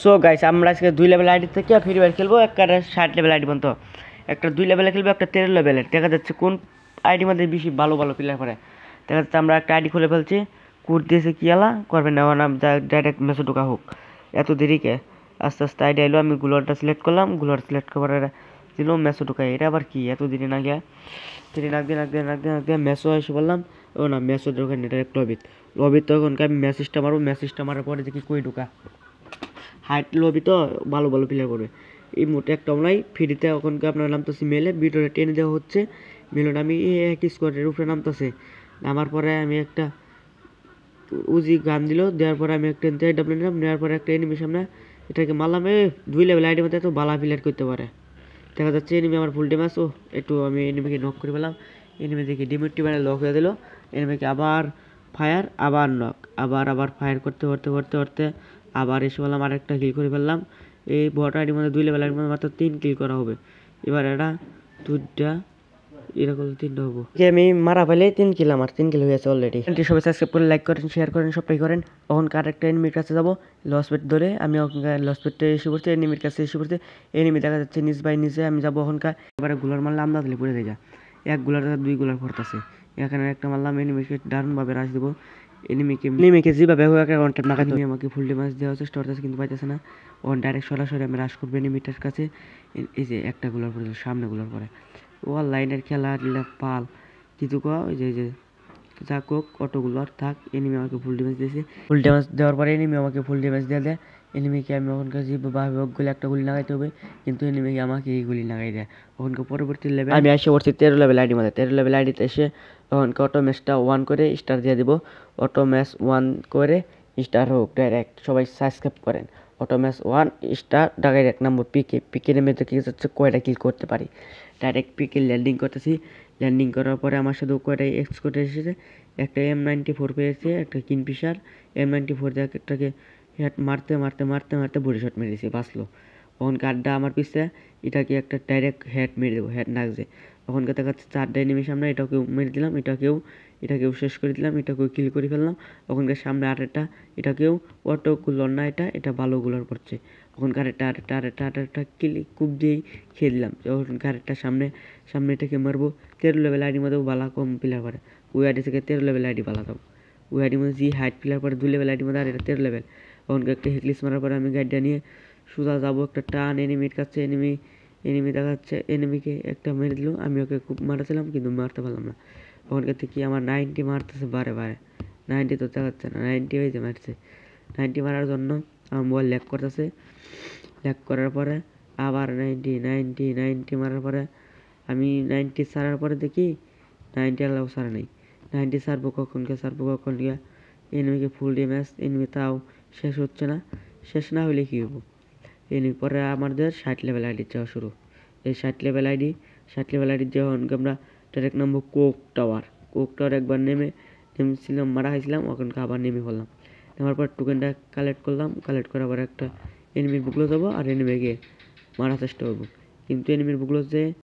So guys আমরা আজকে 2 level ID থেকে ফ্রি ফায়ার খেলবো। একটা 60 লেভেল আইডি পর্যন্ত, একটা 2 লেভেলে খেলবো, একটা 13 লেভেলের। দেখা যাচ্ছে কোন আইডি মধ্যে বেশি ভালো ভালো প্লেয়ার করে। দেখা যাচ্ছে আমরা একটা আইডি খুলে ফেলছি, কোড দিয়েছে কি আলা করবেন না, আমার নাম ডাইরেক্ট ম্যাচে ঢোকা হোক। এত দেরিকে আস্তে আস্তে আইডি এলো, আমি গ্লোয়ারটা সিলেক্ট করলাম, গ্লোয়ার সিলেক্ট করার দিল ম্যাচে ঢোকাই। এটা আবার কি এত দেরি না গিয়া দেরি নাক দিয়ে ম্যাচও এসে বললাম। ও না, ম্যাচও ঢোকেন ডাইরেক্ট লবিত তখনকে আমি ম্যাসেজটা মারবো, ম্যাসেজটা মারার পরে দেখি কই ঢোকা হাইট লবি তো ভালো ভালো প্লেয়ার করবে। এই মোটে একটা অনলাই ফ্রিতে ওখানকে আপনার নামতেছি মেলে ভিডিওটা টেনে দেওয়া হচ্ছে। মেলন আমি এক স্কোয়াডের উপরে নামতেছে, নামার পরে আমি একটা উজি গান দিল, দেওয়ার পরে আমি একটা ডাবল নিলাম, নেওয়ার পরে একটা এনিমি সামনে এটাকে মারলাম। 2 লেভেল আইডির মধ্যে এত বালা প্লেয়ার করতে পারে। দেখা যাচ্ছে এনিমি আমার ফুল ড্যামেজ। ও একটু আমি এনিমিকে নক করে পেলাম, এনিমি দেখি ডিমিটি মানে লক হয়ে দিল। এনিমিকে আবার ফায়ার, আবার নক, আবার ফায়ার করতে করতে করতে করতে আবার এসে বললাম আরেকটা কিল করে ফেললাম। এই বট আইডির মধ্যে 2 লেভেল আইডির মধ্যে মাত্র 3 কিল করা হবে। এবার এটা 2টা এরকম 3টা হবো, আমি মারা ফেলে 3 কিল, আমার 3 কিল হয়ে গেছে অলরেডি। সবাই সাবস্ক্রাইব করে লাইক করেন, শেয়ার করেন, সবটাই করেন। তখন আরেকটা এনিমির কাছে যাবো, লস পেট ধরে আমি ওখানকার লস পেটে এসে পড়ছি, এনিমির কাছে এসে পড়ছে। এনিমি দেখা যাচ্ছে নিজ বাই নিচে, আমি যাবো ওখানকার। এবারে গুলার মারলে আমদা দিলে পড়ে যায়, এক গুলার 2 গুলার পড়তেছে। এখানে একটা মারলাম, এনিমিকে দারুণভাবে রাশ দেবো। এনিমিকে যেভাবে হোক একটা কন্টেন্ট না খাই, আমাকে ফুল ড্যামেজ দেওয়ার চেষ্টা করতেছে কিন্তু পাইতেছে না। ওখানে ডাইরেক্ট সরাসরি আমি রাশ করবো এনিমিটার কাছে। এই যে একটা গুলার পরে সামনে গুলার পরে লাইনের খেলা পাল কিছু কোয়া, ওই যে যাক হোক অটোগুলোর থাক। এনিমি আমাকে ফুল ড্যামেজ দিয়েছে, ফুল ড্যামেজ দেওয়ার পরে এনিমি আমাকে ফুল ড্যামেজ দিয়ে দেয়। এনিমিকে আমি ওখানকার যেভাবে হোক গুলি একটা গুলি লাগাইতে হবে, কিন্তু এনিমিকে আমাকে এই গুলি লাগাই দেয়। ওখানকার পরবর্তী লেভেল আমি এসে পড়ছি 13 লেভেল আইডি মধ্যে। 13 লেভেল আইডিতে এসে ওখানকে অটো ম্যাচটা 1 করে স্টার দিয়ে দিব। অটো ম্যাচ 1 করে স্টার হোক ডাইরেক্ট, সবাই সাবস্ক্রাইব করেন। Auto match 1 star direct number PK নেমে তো কি হচ্ছে কয়টা কিল করতে পারি। ডাইরেক্ট পিকে ল্যান্ডিং করতেছি, ল্যান্ডিং করার পরে আমার সাথে কয়টা এক্স করে এসেছে। একটা M94 পেয়েছে, একটা কিংফিশার M94 দিয়ে একটাকে হেড মারতে মারতে মারতে মারতে বডি শট মেরেছি, বাঁচলো। তখন কার্ডটা আমার পিছনে, এটাকে একটা ডাইরেক্ট হেড মেরে দেবো, হেড নাগছে। তখনকে দেখাচ্ছে 4টা এনিমি সামনে, এটাকেও মেরে দিলাম, এটাকেও শেষ করে দিলাম, এটাকেও কিল করে ফেললাম। ওখানকার সামনে আরেকটা, এটাকেও অটোগুলোর না, এটা ভালোগুলোর পড়ছে। ওখানকার আরেকটা কিল কূপ দিয়েই খেয়ে দিলাম। ওখানকার আরেকটা সামনে এটাকে মারবো। 13 লেভেল আইডির মধ্যেও বালা কম প্লেয়ার করে, ওই আইডি থেকে 13 লেভেল আইডি বালা দাও। ওই আইডির মধ্যে যে হাইট প্লেয়ার পরে 2 লেভেল আইডির মধ্যে, আর এটা 13 লেভেল। ওখানকার একটা হেডলিস মারার পরে আমি গাইডটা নিয়ে সোজা যাবো একটা টান এনিমির কাছে। এনিমি দেখাচ্ছে, এনিমিকে একটা মেরে দিল, আমি ওকে খুব মারছিলাম কিন্তু মারতে পারলাম না। ওখানকার থেকে আমার 90 মারতেছে বারে 90 তো দেখাচ্ছে না, 90 হয়েছে মারছে। 90 মারার জন্য আমার মোবাইল ল্যাগ করতেছে, ল্যাগ করার পরে আবার 90 মারার পরে আমি 90 সারার পরে দেখি 90 আলাও সারা নেই। 90 সারবো কখন গিয়া এনিমিকে ফুল ড্যামেজ, এনিমি তাও শেষ হচ্ছে না। শেষ না হলে কী হবো, এনিমি পরে আমাদের 60 লেভেল আইডি যাওয়া শুরু। এই 60 লেভেল আইডি যখন আমরা ডাইরেক্ট নামবো কোক টাওয়ার একবার নেমেছিলাম, মারা খাইছিলাম, ওখানকে আবার নেমে পড়লাম। নেওয়ার পর টোকেনটা কালেক্ট করলাম, কালেক্ট করার পর একটা এনিমির বুকলো যাবো আর এনিমিকে মারার চেষ্টা করবো। কিন্তু এনিমির বুকলো যে